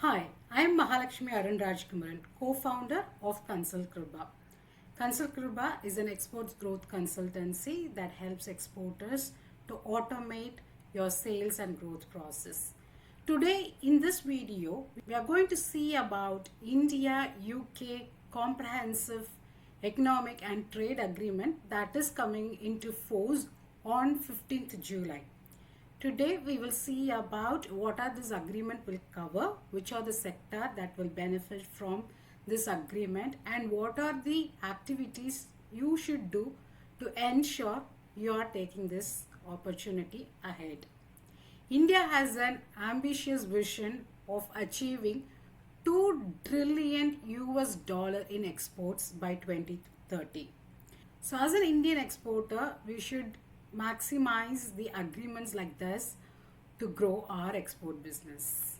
Hi, I am Mahalakshmi Arun Rajkumaran, co-founder of Consult Kriba. Consult Kriba is an exports growth consultancy that helps exporters to automate your sales and growth process. Today in this video, we are going to see about India-UK comprehensive economic and trade agreement that is coming into force on 15th July. Today we will see about what are this agreement will cover, which are the sector that will benefit from this agreement, and what are the activities you should do to ensure you are taking this opportunity ahead. India has an ambitious vision of achieving $2 trillion in exports by 2030. So as an Indian exporter, we should maximize the agreements like this to grow our export business.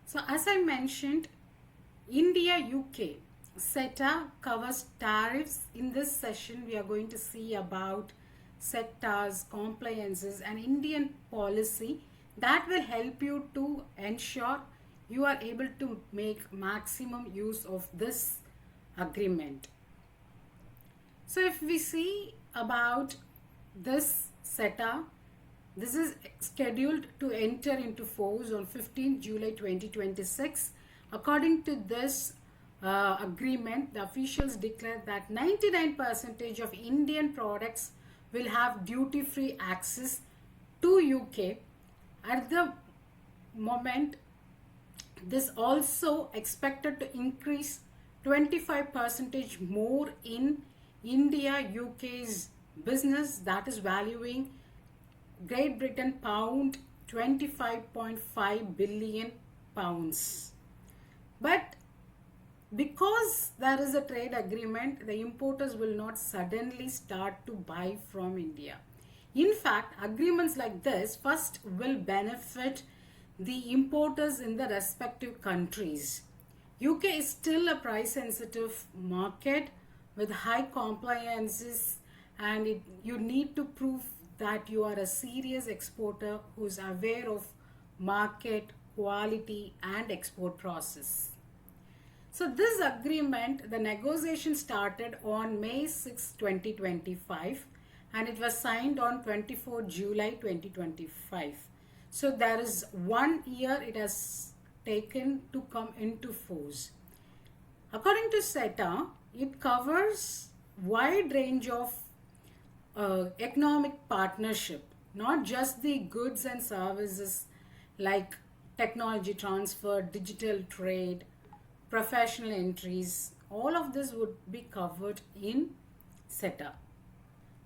So as I mentioned, India-UK CETA covers tariffs. In this session, we are going to see about sectors, compliances and Indian policy that will help you to ensure you are able to make maximum use of this agreement. So if we see about this CETA, this is scheduled to enter into force on 15th July 2026. According to this agreement, the officials declared that 99% of Indian products will have duty-free access to UK. At the moment, this also expected to increase 25% more in India-UK's business, that is valuing Great Britain pound 25.5 billion pounds. But because there is a trade agreement, the importers will not suddenly start to buy from India. In fact, agreements like this first will benefit the importers in the respective countries. UK is still a price sensitive market with high compliances, and you need to prove that you are a serious exporter who is aware of market, quality and export process. So this agreement, the negotiation started on May 6, 2025 and it was signed on 24 July 2025. So there is 1 year it has taken to come into force. According to CETA, it covers wide range of economic partnership, not just the goods and services like technology transfer, digital trade, professional entries. All of this would be covered in CETA.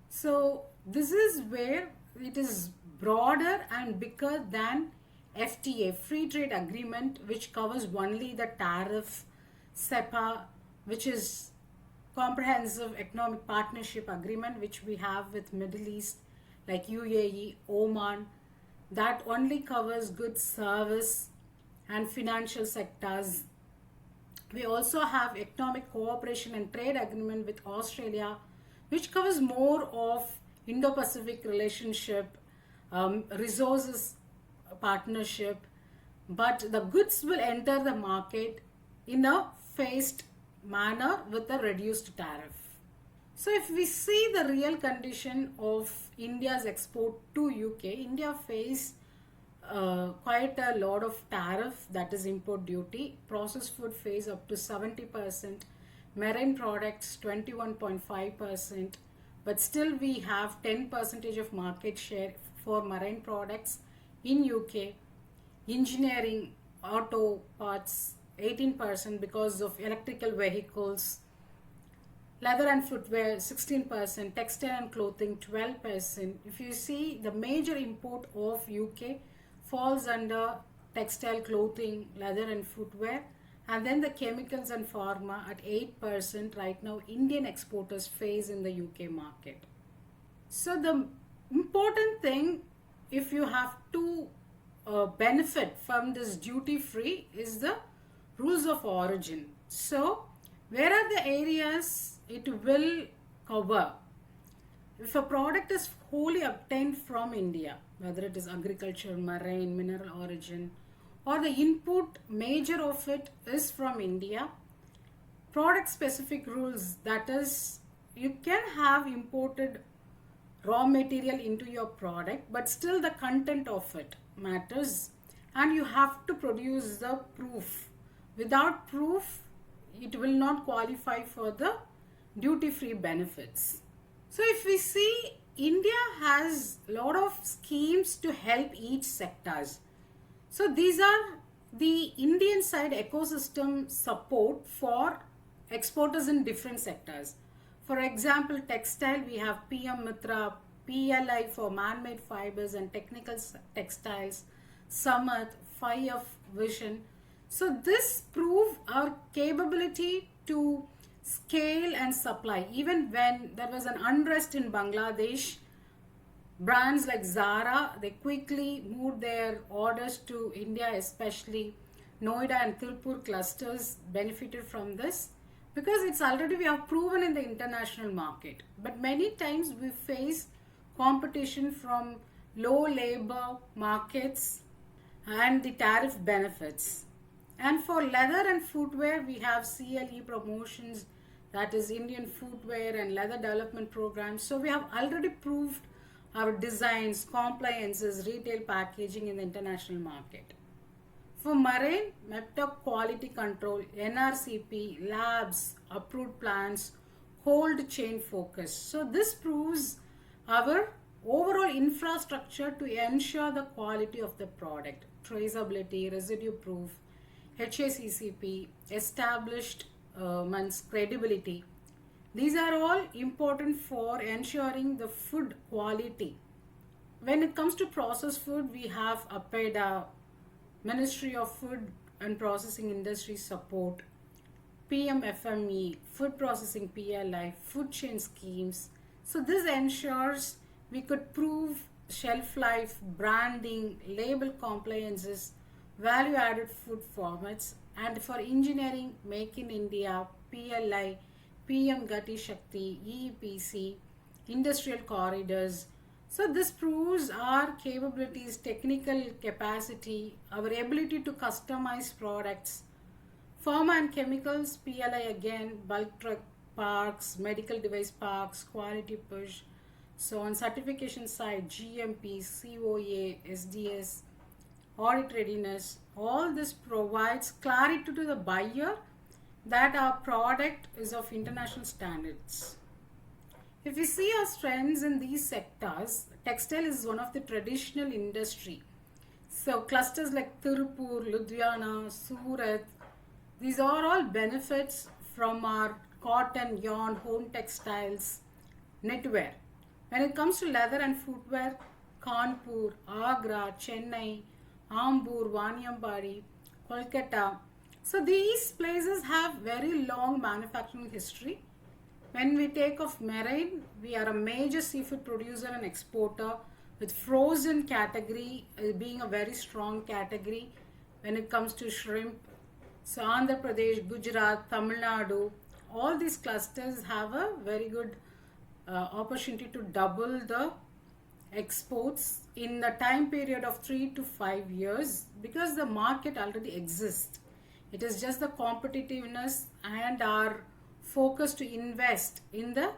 So this is where it is broader and bigger than FTA, Free Trade Agreement, which covers only the tariff, SEPA, which is Comprehensive Economic Partnership Agreement, which we have with Middle East like UAE, Oman, that only covers goods, service and financial sectors. We also have Economic Cooperation and Trade Agreement with Australia, which covers more of Indo-Pacific relationship, resources partnership, but the goods will enter the market in a phased manner with a reduced tariff. So if we see the real condition of India's export to UK, India face quite a lot of tariff, that is import duty. Processed food face up to 70%, marine products 21.5%, but still we have 10% of market share for marine products in UK. Engineering, auto parts 18% because of electrical vehicles, leather and footwear 16%, textile and clothing 12%. If you see, the major import of UK falls under textile, clothing, leather and footwear, and then the chemicals and pharma at 8% right now Indian exporters face in the UK market. So the important thing, if you have to benefit from this duty free, is the rules of origin. So where are the areas it will cover? If a product is wholly obtained from India, whether it is agriculture, marine, mineral origin, or the input major of it is from India. Product specific rules, that is, you can have imported raw material into your product, but still the content of it matters, and you have to produce the proof. Without proof, it will not qualify for the duty free benefits. So if we see, India has a lot of schemes to help each sectors. So these are the Indian side ecosystem support for exporters in different sectors. For example, textile, we have PM Mitra, PLI for man-made fibers and technical textiles, Samat, 5F Vision. So this prove our capability to scale and supply. Even when there was an unrest in Bangladesh, brands like Zara, they quickly moved their orders to India, especially Noida and Tirupur clusters benefited from this, because it's already we have proven in the international market. But many times we face competition from low labor markets and the tariff benefits. And for leather and footwear, we have CLE promotions, that is Indian Footwear and Leather Development Programs. So we have already proved our designs, compliances, retail packaging in the international market. For marine, MEPTOC quality control, NRCP, labs, approved plants, cold chain focus. So this proves our overall infrastructure to ensure the quality of the product, traceability, residue proof, HACCP, established months credibility. These are all important for ensuring the food quality. When it comes to processed food, we have APEDA, Ministry of Food and Processing Industry Support, PMFME, Food Processing PLI, food chain schemes. So this ensures we could prove shelf life, branding, label compliances, value added food formats, and for engineering, Make in India, PLI, PM Gati Shakti, EPC, industrial corridors. So this proves our capabilities, technical capacity, our ability to customize products. Pharma and chemicals, PLI again, bulk drug parks, medical device parks, quality push. So on certification side, GMP, COA, SDS, audit readiness, all this provides clarity to the buyer that our product is of international standards. If we see our strengths in these sectors, textile is one of the traditional industry. So clusters like Tirupur, Ludhiana, Surat, these are all benefits from our cotton, yarn, home textiles, knitwear. When it comes to leather and footwear, Kanpur, Agra, Chennai, Ambur, Vaniambari, Kolkata. So these places have very long manufacturing history. When we take of marine, we are a major seafood producer and exporter, with frozen category being a very strong category when it comes to shrimp. So Andhra Pradesh, Gujarat, Tamil Nadu, all these clusters have a very good opportunity to double the exports in the time period of 3 to 5 years, because the market already exists. It is just the competitiveness and our focus to invest in the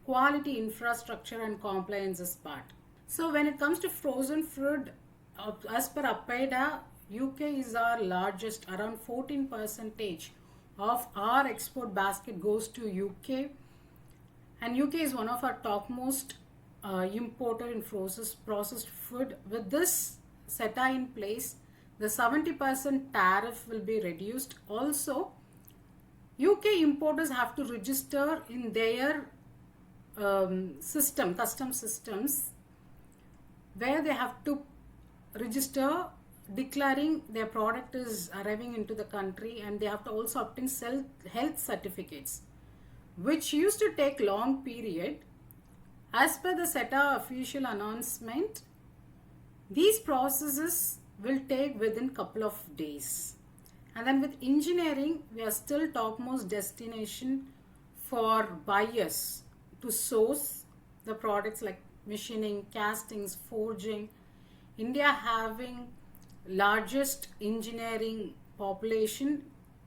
quality infrastructure and compliances part. So when it comes to frozen food, as per APEDA, UK is our largest, around 14% of our export basket goes to UK, and UK is one of our topmost importer in processed food. With this CETA in place, the 70% tariff will be reduced. Also, UK importers have to register in their custom systems, where they have to register declaring their product is arriving into the country, and they have to also obtain health certificates, which used to take long period. As per the CETA official announcement, these processes will take within couple of days. And then with engineering, we are still topmost destination for buyers to source the products like machining, castings, forging. India having largest engineering population.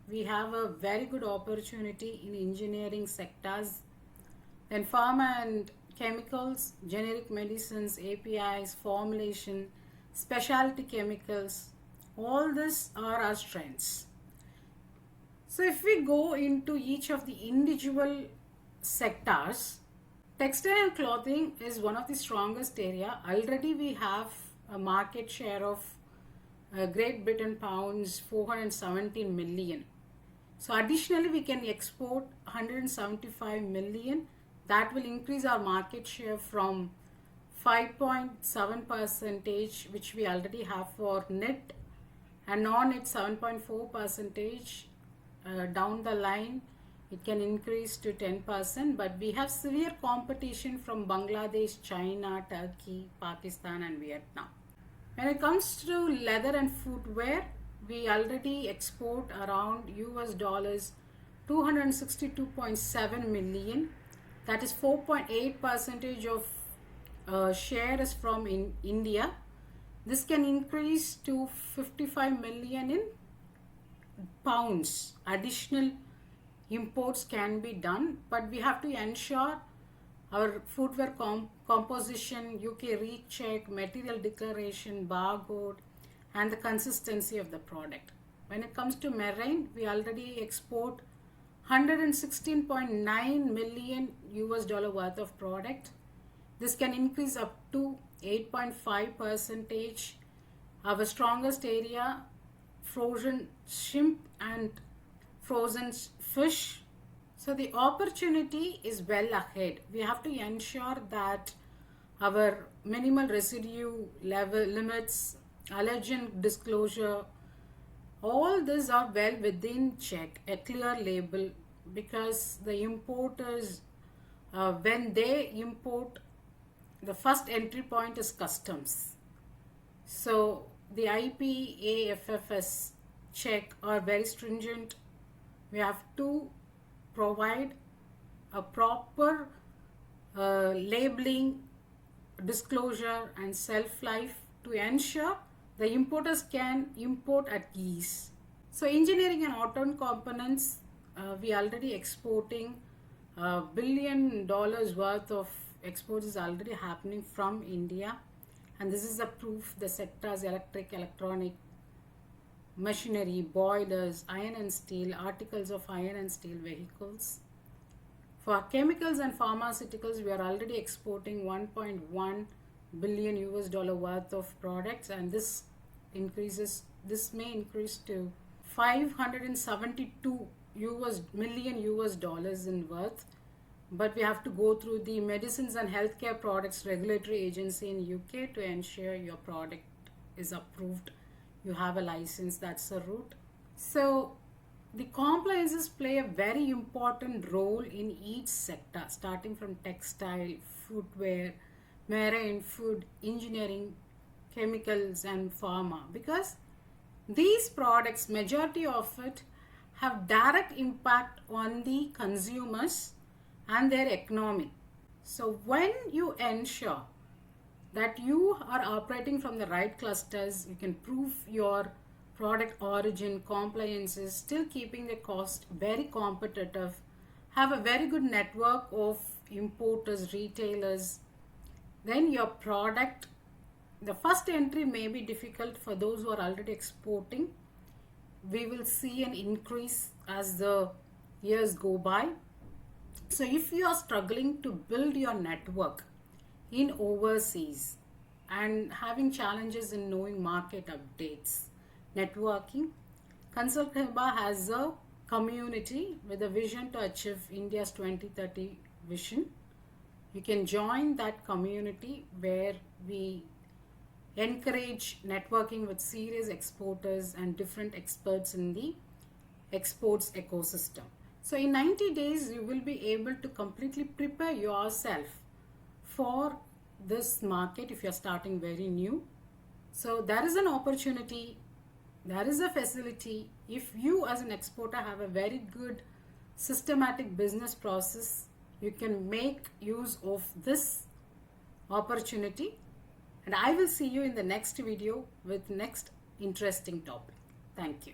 We have a very good opportunity in engineering sectors. Then pharma and chemicals, generic medicines, APIs, formulation, specialty chemicals, all this are our strengths. So if we go into each of the individual sectors, textile and clothing is one of the strongest area. Already we have a market share of Great Britain pounds 417 million. So additionally we can export 175 million. That will increase our market share from 5.7 percentage, which we already have for knit, and non-knit 7.4 percentage. Down the line it can increase to 10%, but we have severe competition from Bangladesh, China, Turkey, Pakistan and Vietnam. When it comes to leather and footwear, we already export around US dollars 262.7 million. That is 4.8 percentage of share is from in India. This can increase to 55 million in pounds. Additional imports can be done, but we have to ensure our footwear composition, UK recheck, material declaration, barcode, and the consistency of the product. When it comes to marine, we already export 116.9 million US dollar worth of product. This can increase up to 8.5 percentage. Our strongest area, frozen shrimp and frozen fish. So the opportunity is well ahead. We have to ensure that our minimal residue level limits, allergen disclosure, all these are well within check, a clear label, because the importers, when they import, the first entry point is customs. So the IPAFFS check are very stringent. We have to provide a proper labeling, disclosure and shelf life to ensure the importers can import at ease. So engineering and auto components, we already exporting $1 billion worth of exports is already happening from India, and this is a proof the sectors electric, electronic, machinery, boilers, iron and steel, articles of iron and steel vehicles. For chemicals and pharmaceuticals, we are already exporting 1.1 billion US dollar worth of products, and this may increase to 572 million US dollars in worth. But we have to go through the Medicines and Healthcare Products Regulatory Agency in UK to ensure your product is approved. You have a license, that's the route. So the compliances play a very important role in each sector, starting from textile, footwear, marine, food, engineering, chemicals and pharma, because these products, majority of it, have direct impact on the consumers and their economy. So when you ensure that you are operating from the right clusters, you can prove your product origin, compliances, still keeping the cost very competitive, have a very good network of importers, retailers, then your product, the first entry may be difficult for those who are already exporting. We will see an increase as the years go by. So if you are struggling to build your network in overseas and having challenges in knowing market updates, networking, Consult Hiba has a community with a vision to achieve India's 2030 vision. You can join that community where we encourage networking with serious exporters and different experts in the exports ecosystem. So in 90 days, you will be able to completely prepare yourself for this market if you're starting very new. So there is an opportunity, there is a facility. If you as an exporter have a very good systematic business process, you can make use of this opportunity. And I will see you in the next video with next interesting topic. Thank you.